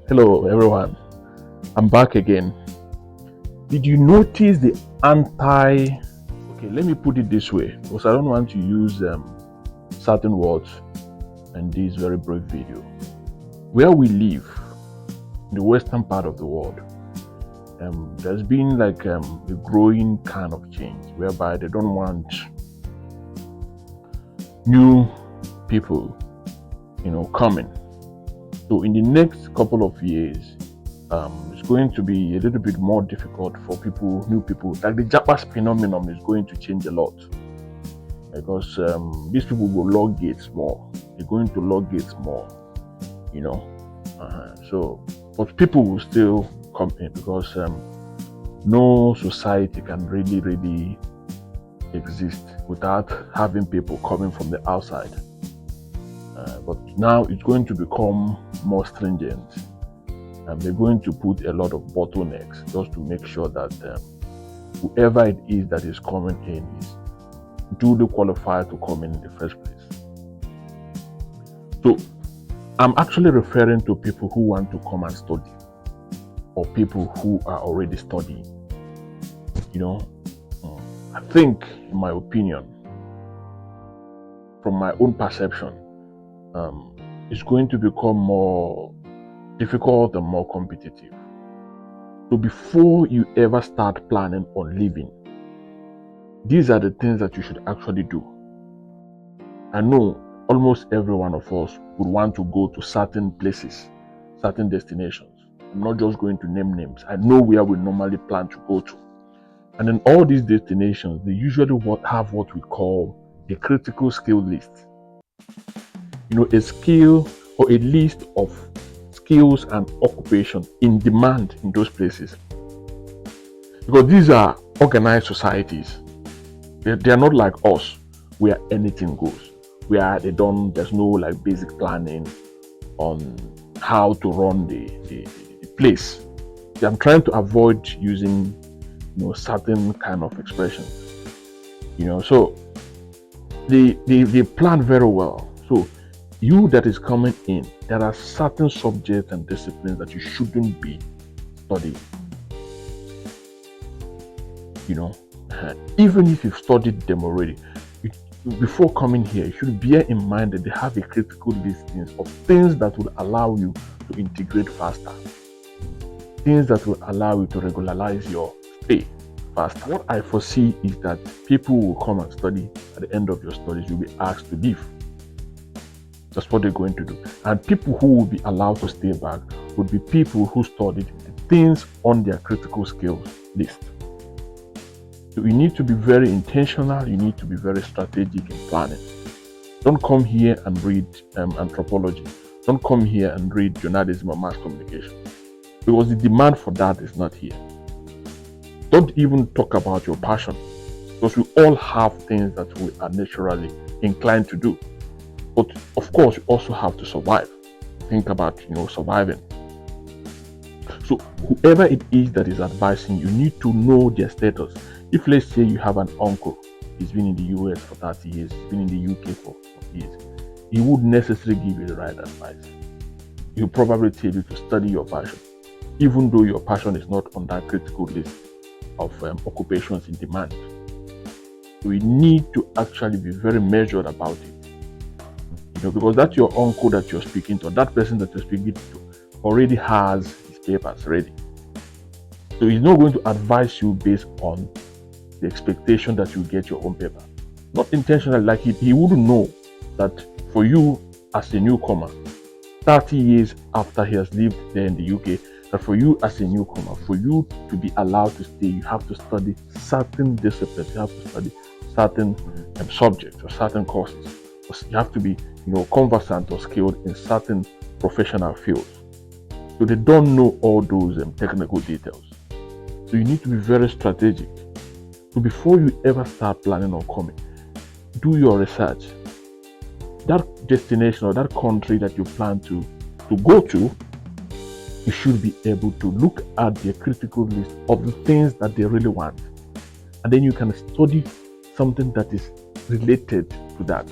Hello everyone, I'm back again. Did you notice the okay, let me put it this way because I don't want to use certain words in this very brief video. Where we live, in the western part of the world, there's been like a growing kind of change whereby they don't want new people, coming. So in the next couple of years, it's going to be a little bit more difficult for new people. Like the Japas phenomenon is going to change a lot because these people will log gates more. They're going to log gates more, So, but people will still come in because no society can really exist without having people coming from the outside. But now it's going to become more stringent, and they're going to put a lot of bottlenecks just to make sure that whoever it is that is coming in is duly qualified to come in the first place. So I'm actually referring to people who want to come and study, or people who are already studying. I think, in my opinion, from my own perception, it's going to become more difficult and more competitive. So before you ever start planning on leaving, these are the things that you should actually do. I know almost every one of us would want to go to certain places, certain destinations. I'm not just going to name names. I know where we normally plan to go to. And in all these destinations, they usually have what we call a critical skill list. A skill or a list of skills and occupations in demand in those places. Because these are organized societies. They are not like us, where anything goes. There's no like basic planning on how to run the place. I'm trying to avoid using certain kind of expressions. So they plan very well. So you that is coming in, there are certain subjects and disciplines that you shouldn't be studying. Even if you've studied them already, before coming here, you should bear in mind that they have a critical list of things that will allow you to integrate faster, things that will allow you to regularize your stay faster. What I foresee is that people will come and study. At the end of your studies, you'll be asked to leave. That's what they're going to do. And people who will be allowed to stay back would be people who studied the things on their critical skills list. So you need to be very intentional. You need to be very strategic in planning. Don't come here and read anthropology. Don't come here and read journalism or mass communication, because the demand for that is not here. Don't even talk about your passion, because we all have things that we are naturally inclined to do. But of course, you also have to survive. Think about, surviving. So whoever it is that is advising, you need to know their status. If let's say you have an uncle, he's been in the US for 30 years, he's been in the UK for years, he would necessarily give you the right advice. He'll probably tell you to study your passion, even though your passion is not on that critical list of occupations in demand. So you need to actually be very measured about it. Because that's your uncle that you're speaking to, that person that you're speaking to already has his papers ready. So he's not going to advise you based on the expectation that you get your own paper. Not intentionally, like he wouldn't know that for you as a newcomer, 30 years after he has lived there in the UK, that for you as a newcomer, for you to be allowed to stay, you have to study certain disciplines, you have to study certain subjects or certain courses. You have to be, conversant or skilled in certain professional fields. So they don't know all those technical details. So you need to be very strategic. So before you ever start planning on coming, do your research. That destination or that country that you plan to go to, you should be able to look at their critical list of the things that they really want. And then you can study something that is related to that.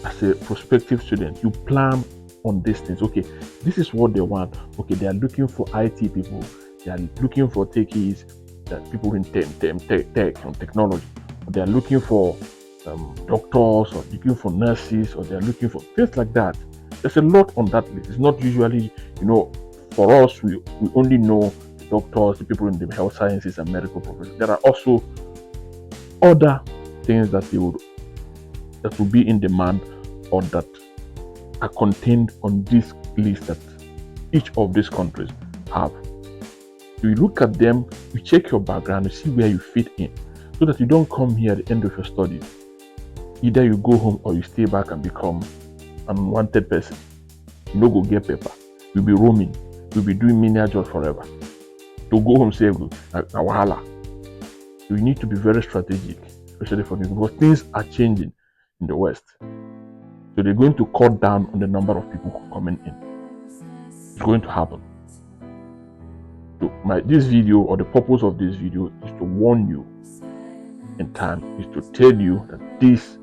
As a prospective student, you plan on these things. Okay, this is what they want. Okay, they are looking for IT people. They are looking for techies, that people in tech and technology. They are looking for doctors, or looking for nurses, or they are looking for things like that. There's a lot on that list. It's not usually, for us, we only know the doctors, the people in the health sciences and medical professions. There are also other things that will be in demand, or that are contained on this list that each of these countries have. So you look at them, you check your background, you see where you fit in, so that you don't come here at the end of your studies. Either you go home or you stay back and become an unwanted person. You no go get paper. You'll be roaming. You'll be doing menial jobs forever. To go home say wahala. So you need to be very strategic, especially for this, because things are changing in the West. So they're going to cut down on the number of people coming in. It's going to happen. So this video, or the purpose of this video, is to warn you in time, is to tell you that this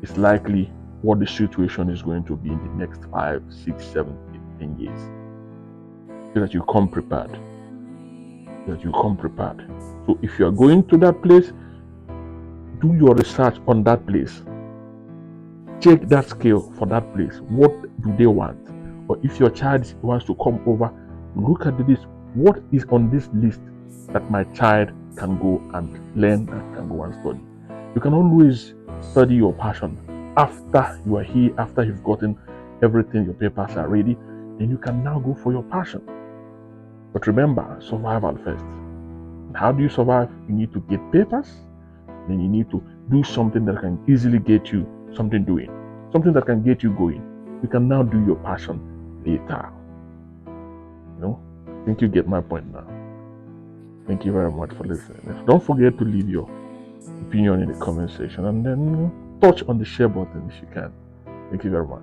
is likely what the situation is going to be in the next 5, 6, 7, 8, 10 years. So that you come prepared. So if you are going to that place, do your research on that place. Check that scale for that place. What do they want? Or if your child wants to come over, look at this. What is on this list that my child can go and learn, and can go and study? You can always study your passion after you are here, after you've gotten everything, your papers are ready, then you can now go for your passion. But remember, survival first. And how do you survive? You need to get papers, then you need to do something that can easily get you something that can get you going. You can now do your passion later. I think you get my point now. Thank you very much for listening. Don't forget to leave your opinion in the comment section, and then touch on the share button if you can. Thank you very much.